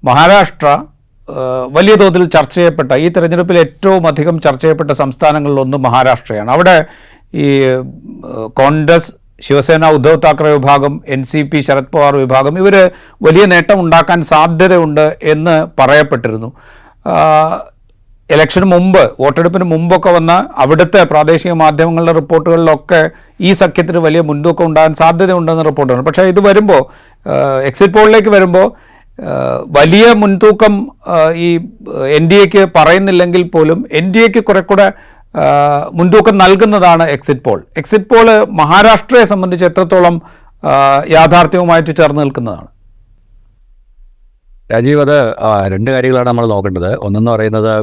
മഹാരാഷ്ട്ര വലിയ തോതിൽ ചർച്ച ചെയ്യപ്പെട്ട ഈ തെരഞ്ഞെടുപ്പിൽ ഏറ്റവും അധികം ചർച്ച ചെയ്യപ്പെട്ട സംസ്ഥാനങ്ങളിലൊന്ന് മഹാരാഷ്ട്രയാണ്. അവിടെ ഈ കോൺഗ്രസ്, ശിവസേന, ഉദ്ധവ് താക്കറെ വിഭാഗം, NCP, ശരത് പവാർ വിഭാഗം ഇവർ വലിയ നേട്ടം ഉണ്ടാക്കാൻ സാധ്യതയുണ്ട് എന്ന് പറയപ്പെട്ടിരുന്നു. ഇലക്ഷന് മുമ്പ്, വോട്ടെടുപ്പിന് മുമ്പൊക്കെ വന്ന അവിടുത്തെ പ്രാദേശിക മാധ്യമങ്ങളുടെ റിപ്പോർട്ടുകളിലൊക്കെ ഈ സഖ്യത്തിന് വലിയ മുൻതൂക്കം ഉണ്ടാകാൻ സാധ്യതയുണ്ടെന്ന് റിപ്പോർട്ടാണ്. പക്ഷേ ഇത് വരുമ്പോൾ, എക്സിറ്റ് പോളിലേക്ക് വരുമ്പോൾ വലിയ മുൻതൂക്കം ഈ NDAക്ക് പറയുന്നില്ലെങ്കിൽ പോലും NDAക്ക് കുറെ കൂടെ മുൻതൂക്കം നൽകുന്നതാണ് എക്സിറ്റ് പോൾ മഹാരാഷ്ട്രയെ സംബന്ധിച്ച് എത്രത്തോളം യാഥാർത്ഥ്യവുമായിട്ട് ചേർന്ന് നിൽക്കുന്നതാണ്? രാജീവ്, അത് രണ്ട് കാര്യങ്ങളാണ് നമ്മൾ നോക്കേണ്ടത്. ഒന്നെന്ന് പറയുന്നത്,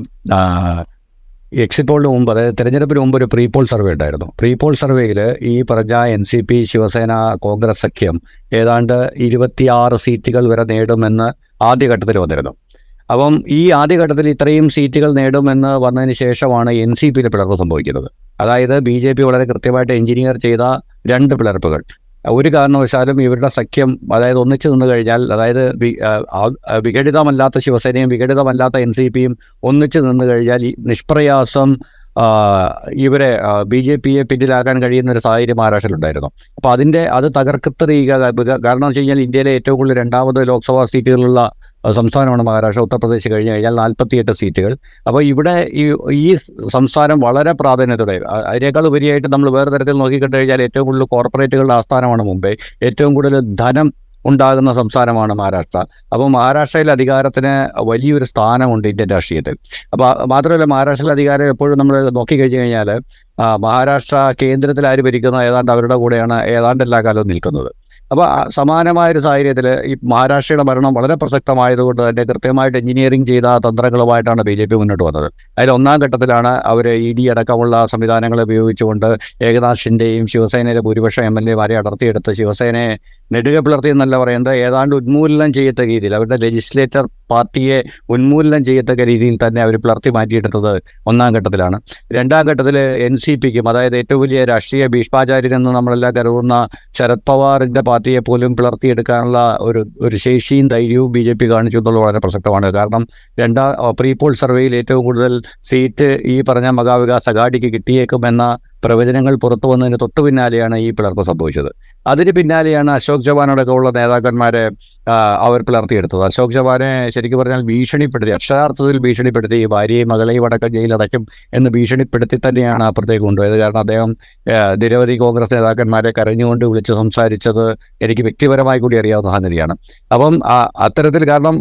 എക്സിറ്റ് പോളിന് മുമ്പ്, അതായത് തെരഞ്ഞെടുപ്പിന് മുമ്പ് ഒരു പ്രീ പോൾ സർവേ ഉണ്ടായിരുന്നു. പ്രീ പോൾ സർവേയിൽ ഈ പറഞ്ഞ NCP, ശിവസേന, കോൺഗ്രസ് സഖ്യം ഏതാണ്ട് 26 സീറ്റുകൾ വരെ നേടുമെന്ന് ആദ്യഘട്ടത്തിൽ വന്നിരുന്നു. അപ്പം ഈ ആദ്യഘട്ടത്തിൽ ഇത്രയും സീറ്റുകൾ നേടുമെന്ന് വന്നതിന് ശേഷമാണ് NCPയിൽ പിളർപ്പ് സംഭവിക്കുന്നത്. അതായത് BJP വളരെ കൃത്യമായിട്ട് എഞ്ചിനീയർ ചെയ്ത 2 പിളർപ്പുകൾ. ഒരു കാരണവശാലും ഇവരുടെ സഖ്യം, അതായത് ഒന്നിച്ചു നിന്ന് കഴിഞ്ഞാൽ, അതായത് വിഘടിതമല്ലാത്ത ശിവസേനയും വിഘടിതമല്ലാത്ത NCPയും ഒന്നിച്ചു നിന്ന് കഴിഞ്ഞാൽ നിഷ്പ്രയാസം ഇവരെ BJPയെ പിന്നിലാക്കാൻ കഴിയുന്ന ഒരു സാഹചര്യം മഹാരാഷ്ട്രയിലുണ്ടായിരുന്നു. അപ്പോൾ അത് തകർക്കത്തറിയുക. കാരണം വെച്ച് കഴിഞ്ഞാൽ ഇന്ത്യയിലെ ഏറ്റവും കൂടുതൽ 2ാമത് ലോക്സഭാ സീറ്റുകളുള്ള സംസ്ഥാനമാണ് മഹാരാഷ്ട്ര. ഉത്തർപ്രദേശ് കഴിഞ്ഞ് കഴിഞ്ഞാൽ 48 സീറ്റുകൾ. അപ്പോൾ ഇവിടെ ഈ സംസ്ഥാനം വളരെ പ്രാധാന്യത്തോടെ, അതിനേക്കാൾ ഉപരിയായിട്ട് നമ്മൾ വേറെ തരത്തിൽ നോക്കിക്കണ്ടു കഴിഞ്ഞാൽ ഏറ്റവും കൂടുതൽ കോർപ്പറേറ്റുകളുടെ ആസ്ഥാനമാണ് മുംബൈ. ഏറ്റവും കൂടുതൽ ധനം ഉണ്ടാകുന്ന സംസ്ഥാനമാണ് മഹാരാഷ്ട്ര. അപ്പോൾ മഹാരാഷ്ട്രയിൽ അധികാരത്തിന് വലിയൊരു സ്ഥാനമുണ്ട് ഇന്ത്യൻ രാഷ്ട്രീയത്തിൽ. അപ്പോൾ മാത്രമല്ല, മഹാരാഷ്ട്രയിലെ അധികാരം എപ്പോഴും നമ്മൾ നോക്കിക്കഴിഞ്ഞു കഴിഞ്ഞാൽ മഹാരാഷ്ട്ര കേന്ദ്രത്തിൽ ആര് ഭരിക്കുന്ന ഏതാണ്ട് അവരുടെ കൂടെയാണ് ഏതാണ്ട് എല്ലാ കാലവും നിൽക്കുന്നത്. അപ്പോൾ സമാനമായൊരു സാഹചര്യത്തിൽ ഈ മഹാരാഷ്ട്രയുടെ ഭരണം വളരെ പ്രസക്തമായതുകൊണ്ട് തന്നെ കൃത്യമായിട്ട് എഞ്ചിനീയറിംഗ് ചെയ്ത തന്ത്രങ്ങളുമായിട്ടാണ് BJP മുന്നോട്ട് വന്നത്. അതിൽ 1ാം ഘട്ടത്തിലാണ് അവർ ED അടക്കമുള്ള സംവിധാനങ്ങൾ ഉപയോഗിച്ചുകൊണ്ട് ഏകനാഥ് ഷിൻഡെയും ശിവസേനയിലെ ഭൂരിപക്ഷം MLA-മാരെ അടർത്തിയെടുത്ത് ശിവസേനയെ നെടുകെ പിളർത്തി എന്നല്ല പറയുന്നത്, ഏതാണ്ട് ഉന്മൂലനം ചെയ്യത്തക്ക രീതിയിൽ, അവരുടെ ലെജിസ്ലേറ്റർ പാർട്ടിയെ ഉന്മൂലനം ചെയ്യത്തക്ക രീതിയിൽ തന്നെ അവർ പിളർത്തി മാറ്റിയെടുത്തത് 1ാം ഘട്ടത്തിലാണ്. 2ാം ഘട്ടത്തിൽ NCPക്കും, അതായത് ഏറ്റവും വലിയ രാഷ്ട്രീയ ഭീഷ്മാചാര്യനെന്ന് നമ്മളെല്ലാം കരുതുന്ന ശരത് പവാറിൻ്റെ പാർട്ടിയെ പോലും പിളർത്തിയെടുക്കാനുള്ള ഒരു ശേഷിയും ധൈര്യവും BJP കാണിച്ചു എന്നുള്ളത് വളരെ പ്രസക്തമാണ്. കാരണം പ്രീ പോൾ സർവേയിൽ ഏറ്റവും കൂടുതൽ സീറ്റ് ഈ പറഞ്ഞ മഹാവികാസ് അഘാഡിക്ക് കിട്ടിയേക്കുമെന്ന പ്രവചനങ്ങൾ പുറത്തു വന്നതിന് തൊട്ടു പിന്നാലെയാണ് ഈ പിളർപ്പ് സംഭവിച്ചത്. അതിന് പിന്നാലെയാണ് അശോക് ചവാനോടൊക്കെ ഉള്ള നേതാക്കന്മാരെ അവർ പിളർത്തിയെടുത്തത്. അശോക് ചവാനെ ശരിക്കും പറഞ്ഞാൽ ഭീഷണിപ്പെടുത്തി, അക്ഷരാർത്ഥത്തിൽ ഭീഷണിപ്പെടുത്തി, ഭാര്യയും മകളെയും അടക്കം ജയിലടയ്ക്കും എന്ന് ഭീഷണിപ്പെടുത്തി തന്നെയാണ് അപ്പുറത്തേക്ക് കൊണ്ടുപോയത്. കാരണം അദ്ദേഹം നിരവധി കോൺഗ്രസ് നേതാക്കന്മാരെ കരഞ്ഞുകൊണ്ട് വിളിച്ച് സംസാരിച്ചത് എനിക്ക് വ്യക്തിപരമായി കൂടി അറിയാവുന്ന സംഗതിയാണ്. അപ്പം അത്തരത്തിൽ, കാരണം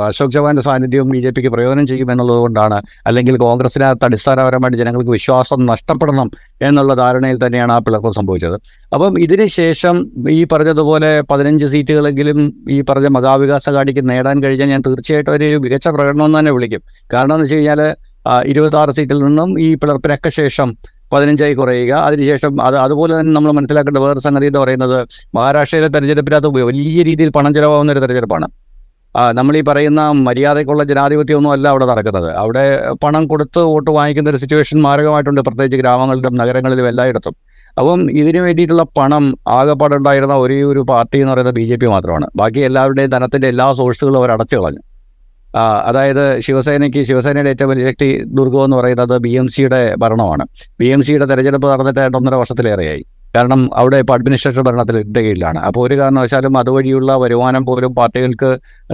അശോക് ചവാന്റെ സാന്നിധ്യവും BJPക്ക് പ്രയോജനം ചെയ്യുമെന്നുള്ളത് കൊണ്ടാണ്, അല്ലെങ്കിൽ കോൺഗ്രസിനകത്ത് അടിസ്ഥാനപരമായിട്ട് ജനങ്ങൾക്ക് വിശ്വാസം നഷ്ടപ്പെടണം എന്നുള്ള ധാരണയിൽ തന്നെയാണ് ആ പിളർപ്പ് സംഭവിച്ചത്. അപ്പം ഇതിന് ശേഷം ഈ പറഞ്ഞതുപോലെ 15 സീറ്റുകളെങ്കിലും ഈ പറഞ്ഞ മഹാവികാസ് അഘാഡിക്ക് നേടാൻ കഴിഞ്ഞാൽ ഞാൻ തീർച്ചയായിട്ടും ഒരു മികച്ച പ്രകടനം എന്ന് തന്നെ വിളിക്കും. കാരണം എന്ന് വെച്ച് കഴിഞ്ഞാൽ 26 സീറ്റിൽ നിന്നും ഈ പിളർപ്പിനൊക്കെ ശേഷം 15 കുറയുക. അതിനുശേഷം അതുപോലെ തന്നെ നമ്മൾ മനസ്സിലാക്കേണ്ട വേറെ സംഗതി എന്ന് പറയുന്നത്, മഹാരാഷ്ട്രയിലെ തെരഞ്ഞെടുപ്പിനകത്ത് വലിയ രീതിയിൽ പണം ചിലവാകുന്ന ഒരു തെരഞ്ഞെടുപ്പാണ്. നമ്മൾ ഈ പറയുന്ന മര്യാദയ്ക്കുള്ള ജനാധിപത്യമൊന്നും അല്ല അവിടെ നടക്കുന്നത്. അവിടെ പണം കൊടുത്ത് വോട്ട് വാങ്ങിക്കുന്ന ഒരു സിറ്റുവേഷൻ മാരകമായിട്ടുണ്ട്, പ്രത്യേകിച്ച് ഗ്രാമങ്ങളിലും നഗരങ്ങളിലും എല്ലായിടത്തും. അപ്പം ഇതിനു വേണ്ടിയിട്ടുള്ള പണം ആകെപ്പാടുണ്ടായിരുന്ന ഒരേ ഒരു പാർട്ടി എന്ന് പറയുന്നത് BJP മാത്രമാണ്. ബാക്കി എല്ലാവരുടെയും ധനത്തിൻ്റെ എല്ലാ സോഴ്സുകളും അവർ അടച്ചു കളഞ്ഞു. അതായത് ശിവസേനയുടെ ഏറ്റവും വലിയ ശക്തി ദുർഗം എന്ന് പറയുന്നത് BMCയുടെ ഭരണമാണ്. BMCയുടെ തെരഞ്ഞെടുപ്പ് നടന്നിട്ട് 1.5 വർഷത്തിലേറെയായി. കാരണം അവിടെ ഇപ്പോൾ അഡ്മിനിസ്ട്രേഷൻ ഭരണത്തിൻ്റെ കീഴിലാണ്. അപ്പോൾ ഒരു കാരണവശാലും അതുവഴിയുള്ള വരുമാനം പോലും പാർട്ടികൾക്ക്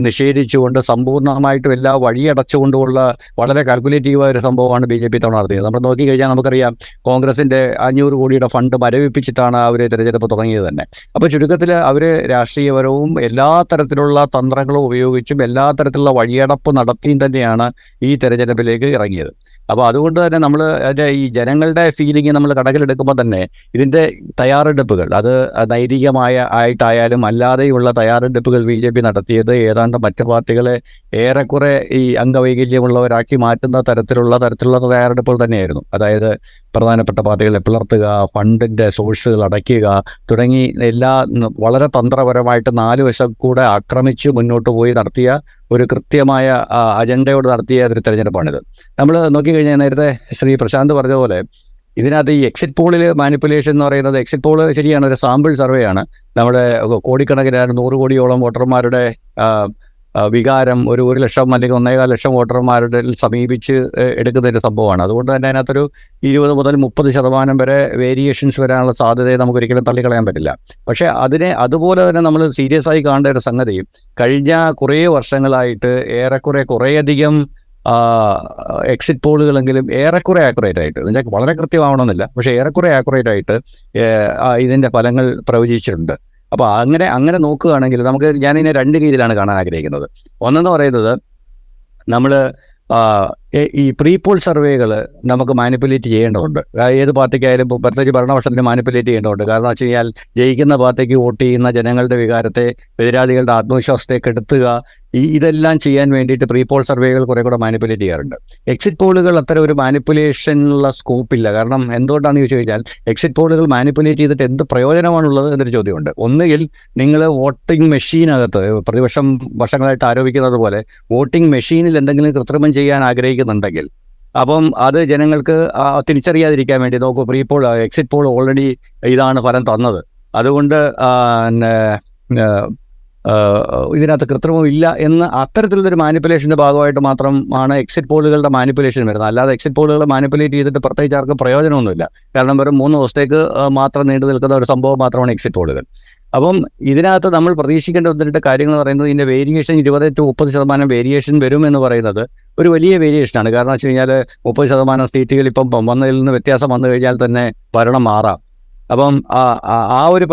നിഷേധിച്ചുകൊണ്ട് സമ്പൂർണ്ണമായിട്ടും എല്ലാ വഴിയടച്ചുകൊണ്ടുമുള്ള വളരെ കാൽക്കുലേറ്റീവായ ഒരു സംഭവമാണ് BJP തവണ നടത്തിയത്. നമ്മൾ നോക്കിക്കഴിഞ്ഞാൽ നമുക്കറിയാം, കോൺഗ്രസിൻ്റെ 500 കോടിയുടെ ഫണ്ട് മരവിപ്പിച്ചിട്ടാണ് അവർ തിരഞ്ഞെടുപ്പ് തുടങ്ങിയത് തന്നെ. അപ്പോൾ ചുരുക്കത്തിൽ അവർ രാഷ്ട്രീയപരവും എല്ലാ തരത്തിലുള്ള തന്ത്രങ്ങളും ഉപയോഗിച്ചും എല്ലാ തരത്തിലുള്ള വഴിയടപ്പ് നടത്തിയും തന്നെയാണ് ഈ തെരഞ്ഞെടുപ്പിലേക്ക് ഇറങ്ങിയത്. അപ്പോൾ അതുകൊണ്ട് തന്നെ നമ്മൾ അതിൻ്റെ ഈ ജനങ്ങളുടെ ഫീലിംഗ് നമ്മൾ കണക്കിലെടുക്കുമ്പോൾ തന്നെ ഇതിൻ്റെ തയ്യാറെടുപ്പുകൾ, അത് നൈതികമായിട്ടായാലും അല്ലാതെയുള്ള തയ്യാറെടുപ്പുകൾ BJP നടത്തിയത് ഏതാണ്ട് മറ്റു പാർട്ടികളെ ഏറെക്കുറെ ഈ അംഗവൈകല്യമുള്ളവരാക്കി മാറ്റുന്ന തരത്തിലുള്ള തയ്യാറെടുപ്പുകൾ തന്നെയായിരുന്നു. അതായത് പ്രധാനപ്പെട്ട പാർട്ടികളെ പിളർത്തുക, ഫണ്ടിൻ്റെ സോഴ്സുകൾ അടയ്ക്കുക തുടങ്ങി എല്ലാ വളരെ തന്ത്രപരമായിട്ട് 4 വശം കൂടെ ആക്രമിച്ച് മുന്നോട്ട് പോയി നടത്തിയ ഒരു കൃത്യമായ അജണ്ടയോട് നടത്തിയ ഒരു തെരഞ്ഞെടുപ്പാണിത്. നമ്മൾ നോക്കിക്കഴിഞ്ഞാൽ നേരത്തെ ശ്രീ പ്രശാന്ത് പറഞ്ഞ പോലെ ഇതിനകത്ത് ഈ എക്സിറ്റ് പോളിൽ മാനിപ്പുലേഷൻ എന്ന് പറയുന്നത്, എക്സിറ്റ് പോള് ശരിയാണ്, ഒരു സാമ്പിൾ സർവേ ആണ്. നമ്മുടെ കോടിക്കണക്കിന് 100 കോടിയോളം വോട്ടർമാരുടെ വികാരം ഒരു 1 ലക്ഷം അല്ലെങ്കിൽ 1.25 ലക്ഷം വോട്ടർമാരുടെ സമീപിച്ച് എടുക്കുന്ന ഒരു സംഭവമാണ്. അതുകൊണ്ട് തന്നെ അതിനകത്തൊരു 20 മുതൽ 30% വരെ വേരിയേഷൻസ് വരാനുള്ള സാധ്യതയെ നമുക്ക് ഒരിക്കലും തള്ളിക്കളയാൻ പറ്റില്ല. പക്ഷേ അതുപോലെ തന്നെ നമ്മൾ സീരിയസ് ആയി കാണേണ്ട ഒരു സംഗതി, കഴിഞ്ഞ കുറേ വർഷങ്ങളായിട്ട് ഏറെക്കുറെ കുറേയധികം എക്സിറ്റ് പോളുകളെങ്കിലും ഏറെക്കുറെ ആക്യുറേറ്റ് ആയിട്ട്, എന്നുവെച്ചാൽ വളരെ കൃത്യമാവണമെന്നില്ല, പക്ഷേ ഏറെക്കുറെ ആക്യുറേറ്റ് ആയിട്ട് ഇതിൻ്റെ ഫലങ്ങൾ പ്രവചിച്ചിട്ടുണ്ട്. അപ്പോൾ അങ്ങനെ നോക്കുകയാണെങ്കിൽ ഞാനിതിനെ 2 രീതിയിലാണ് കാണാൻ ആഗ്രഹിക്കുന്നത്. ഒന്നെന്ന് പറയുന്നത്, നമ്മൾ ഈ പ്രീ പോൾ സർവേകൾ നമുക്ക് മാനിപ്പുലേറ്റ് ചെയ്യേണ്ടതുണ്ട്. ഏത് പാർട്ടിക്കായാലും പ്രത്യേകിച്ച് ഭരണപക്ഷത്തിന് മാനിപ്പുലേറ്റ് ചെയ്യേണ്ടതുണ്ട്. കാരണം വെച്ച് കഴിഞ്ഞാൽ ജയിക്കുന്ന പാർട്ടിക്ക് വോട്ട് ചെയ്യുന്ന ജനങ്ങളുടെ വികാരത്തെ, എതിരാളികളുടെ ആത്മവിശ്വാസത്തെ കെടുത്തുക, ഇതെല്ലാം ചെയ്യാൻ വേണ്ടിയിട്ട് പ്രീ പോൾ സർവേകൾ കുറെ കൂടെ മാനിപ്പുലേറ്റ് ചെയ്യാറുണ്ട്. എക്സിറ്റ് പോളുകൾ അത്തരം ഒരു മാനിപ്പുലേഷനുള്ള സ്കോപ്പില്ല. കാരണം എന്തുകൊണ്ടാണെന്ന് ചോദിച്ചു കഴിഞ്ഞാൽ, എക്സിറ്റ് പോളുകൾ മാനിപ്പുലേറ്റ് ചെയ്തിട്ട് എന്ത് പ്രയോജനമാണുള്ളത് എന്നൊരു ചോദ്യമുണ്ട്. ഒന്നുകിൽ നിങ്ങൾ വോട്ടിംഗ് മെഷീനകത്ത്, പ്രതിപക്ഷം വർഷങ്ങളായിട്ട് ആരോപിക്കുന്നത് പോലെ വോട്ടിംഗ് മെഷീനിൽ എന്തെങ്കിലും കൃത്രിമം ചെയ്യാൻ ആഗ്രഹിക്കുന്നുണ്ടെങ്കിൽ, അപ്പം അത് ജനങ്ങൾക്ക് തിരിച്ചറിയാതിരിക്കാൻ വേണ്ടി നോക്കൂ, pre poll exit poll already ഇതാണ് ഫലം തന്നത്, അതുകൊണ്ട് ഇതിനകത്ത് കൃത്രിമം ഇല്ല എന്ന് അത്തരത്തിലുള്ളൊരു മാനിപ്പുലേഷൻ്റെ ഭാഗമായിട്ട് മാത്രമാണ് എക്സിറ്റ് പോളുകളുടെ മാനിപ്പുലേഷൻ വരുന്നത്. അല്ലാതെ എക്സിറ്റ് പോളുകൾ മാനിപ്പുലേറ്റ് ചെയ്തിട്ട് പ്രത്യേകിച്ച് ആർക്കും പ്രയോജനമൊന്നുമില്ല. കാരണം വെറും 3 ദിവസത്തേക്ക് മാത്രം നീണ്ടു നിൽക്കുന്ന ഒരു സംഭവം മാത്രമാണ് എക്സിറ്റ് പോളുകൾ. അപ്പം ഇതിനകത്ത് നമ്മൾ പ്രതീക്ഷിക്കേണ്ട 1-2 കാര്യങ്ങൾ പറയുന്നത്, ഇതിൻ്റെ വേരിയേഷൻ 20 to 30% വേരിയേഷൻ വരും എന്ന് പറയുന്നത് ഒരു വലിയ വേരിയേഷനാണ്. കാരണം വെച്ച് കഴിഞ്ഞാൽ 30% സീറ്റുകൾ ഇപ്പം വന്നതിൽ നിന്ന് വ്യത്യാസം വന്നു കഴിഞ്ഞാൽ തന്നെ ഭരണം മാറാം. അപ്പം ആ ഒരു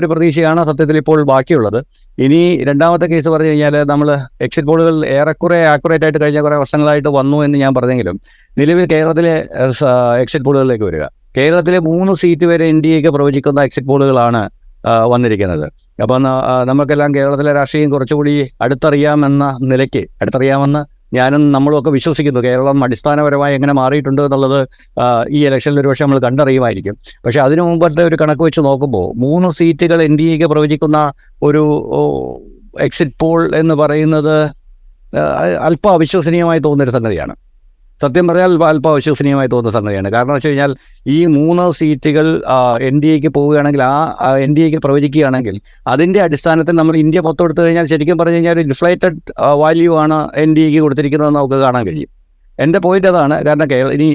പ്രതീക്ഷയാണ് സത്യത്തിൽ ഇപ്പോൾ ബാക്കിയുള്ളത്. ഇനി രണ്ടാമത്തെ കേസ് പറഞ്ഞു കഴിഞ്ഞാൽ, നമ്മൾ എക്സിറ്റ് പോളുകൾ ഏറെക്കുറെ ആക്യുറേറ്റ് ആയിട്ട് കഴിഞ്ഞ കുറേ വർഷങ്ങളായിട്ട് വന്നു എന്ന് ഞാൻ പറഞ്ഞെങ്കിലും, നിലവിൽ കേരളത്തിലെ എക്സിറ്റ് പോളുകളിലേക്ക് വരിക, കേരളത്തിലെ 3 സീറ്റ് വരെ NDAക്ക് പ്രവചിക്കുന്ന എക്സിറ്റ് പോളുകളാണ് വന്നിരിക്കുന്നത്. അപ്പം നമുക്കെല്ലാം കേരളത്തിലെ രാഷ്ട്രീയം കുറച്ചുകൂടി അടുത്തറിയാമെന്ന് ഞാനും നമ്മളുമൊക്കെ വിശ്വസിക്കുന്നു. കേരളം അടിസ്ഥാനപരമായി എങ്ങനെ മാറിയിട്ടുണ്ട് എന്നുള്ളത് ഈ ഇലക്ഷനിൽ ഒരുപക്ഷെ നമ്മൾ കണ്ടറിയുമായിരിക്കും. പക്ഷേ അതിനു മുമ്പത്തെ ഒരു കണക്ക് വെച്ച് നോക്കുമ്പോൾ 3 സീറ്റുകൾ NDAക്ക് പ്രവചിക്കുന്ന ഒരു എക്സിറ്റ് പോൾ എന്ന് പറയുന്നത് അല്പം അവിശ്വസനീയമായി തോന്നുന്നൊരു സംഗതിയാണ്. സത്യം പറഞ്ഞാൽ അല്പം അവിശ്വസനീയമായി തോന്നുന്ന സംഗതിയാണ്. കാരണം വെച്ച് കഴിഞ്ഞാൽ, ഈ 3 സീറ്റുകൾ NDAക്ക് പോവുകയാണെങ്കിൽ, NDAക്ക് പ്രവചിക്കുകയാണെങ്കിൽ, അതിൻ്റെ അടിസ്ഥാനത്തിൽ നമ്മൾ ഇന്ത്യ മൊത്തം എടുത്തു കഴിഞ്ഞാൽ ശരിക്കും പറഞ്ഞു കഴിഞ്ഞാൽ ഇൻഫ്ലേറ്റഡ് വാല്യൂ ആണ് NDAക്ക് കൊടുത്തിരിക്കുന്നതെന്ന് നമുക്ക് കാണാൻ കഴിയും. എൻ്റെ പോയിന്റ് അതാണ്. കാരണം ഇനി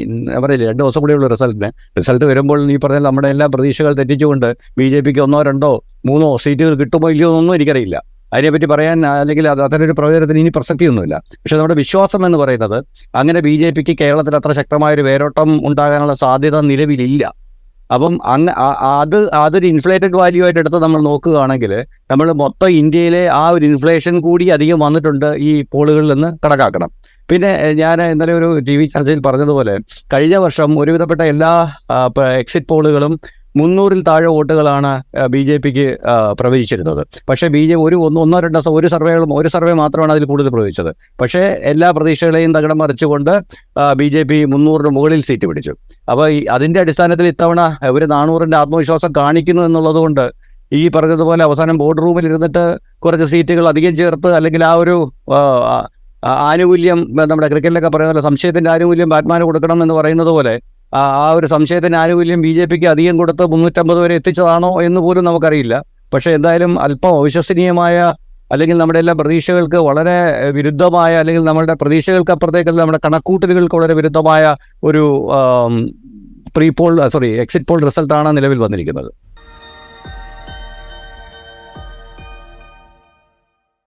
പറയില്ലേ, 2 ദിവസം കൂടെയുള്ള റിസൾട്ട് വരുമ്പോൾ ഈ പറഞ്ഞാൽ നമ്മുടെ എല്ലാ പ്രതീക്ഷകൾ തെറ്റിച്ചുകൊണ്ട് BJPക്ക് 1, 2, 3 സീറ്റുകൾ കിട്ടുമോ ഇല്ലയോ എന്നൊന്നും എനിക്കറിയില്ല. അതിനെപ്പറ്റി പറയാൻ, അല്ലെങ്കിൽ അത്തരൊരു പ്രവചനത്തിന് ഇനി പ്രസക്തിയൊന്നുമില്ല. പക്ഷെ നമ്മുടെ വിശ്വാസം എന്ന് പറയുന്നത്, അങ്ങനെ BJPക്ക് കേരളത്തിൽ അത്ര ശക്തമായൊരു വേരോട്ടം ഉണ്ടാകാനുള്ള സാധ്യത നിലവിലില്ല. അപ്പം അതൊരു ഇൻഫ്ലേറ്റഡ് വാല്യൂ ആയിട്ട് എടുത്ത് നമ്മൾ നോക്കുകയാണെങ്കിൽ, നമ്മൾ മൊത്തം ഇന്ത്യയിലെ ആ ഒരു ഇൻഫ്ലേഷൻ കൂടി അധികം വന്നിട്ടുണ്ട് ഈ പോളുകളിൽ നിന്ന് കണക്കാക്കണം. പിന്നെ ഞാൻ ഇന്നലെ ഒരു TV ചർച്ചയിൽ പറഞ്ഞതുപോലെ, കഴിഞ്ഞ വർഷം ഒരുവിധപ്പെട്ട എല്ലാ എക്സിറ്റ് പോളുകളും 300-ൽ താഴെ വോട്ടുകളാണ് BJPക്ക് പ്രവചിച്ചിരുന്നത്. പക്ഷേ ഒരു സർവേ മാത്രമാണ് അതിൽ കൂടുതൽ പ്രവചിച്ചത്. പക്ഷേ എല്ലാ പ്രതീക്ഷകളെയും തകിടം മറിച്ചുകൊണ്ട് BJP 300-ന് മുകളിൽ സീറ്റ് പിടിച്ചു. അപ്പോൾ അതിൻ്റെ അടിസ്ഥാനത്തിൽ ഇത്തവണ ഒരു 400-ൻ്റെ ആത്മവിശ്വാസം കാണിക്കുന്നു എന്നുള്ളത് കൊണ്ട്, ഈ പറഞ്ഞതുപോലെ അവസാനം ബോർഡ് റൂമിൽ ഇരുന്നിട്ട് കുറച്ച് സീറ്റുകൾ അധികം ചേർത്ത്, അല്ലെങ്കിൽ ആ ഒരു ആനുകൂല്യം, നമ്മുടെ ക്രിക്കറ്റിലൊക്കെ പറയുന്ന പോലെ സംശയത്തിൻ്റെ ആനുകൂല്യം ബാറ്റ്മാന് കൊടുക്കണം എന്ന് പറയുന്നത് പോലെ, ആ ഒരു സംശയത്തിന് ആനുകൂല്യം BJPക്ക് അധികം കൊടുത്ത് 350 വരെ എത്തിച്ചതാണോ എന്ന് പോലും നമുക്കറിയില്ല. പക്ഷേ എന്തായാലും അല്പം അവിശ്വസനീയമായ, അല്ലെങ്കിൽ നമ്മുടെ എല്ലാ പ്രതീക്ഷകൾക്ക് വളരെ വിരുദ്ധമായ, അല്ലെങ്കിൽ നമ്മളുടെ പ്രതീക്ഷകൾക്ക് അപ്പുറത്തേക്കല്ല നമ്മുടെ കണക്കൂട്ടലുകൾക്ക് വളരെ വിരുദ്ധമായ ഒരു എക്സിറ്റ് പോൾ റിസൾട്ടാണ് നിലവിൽ വന്നിരിക്കുന്നത്.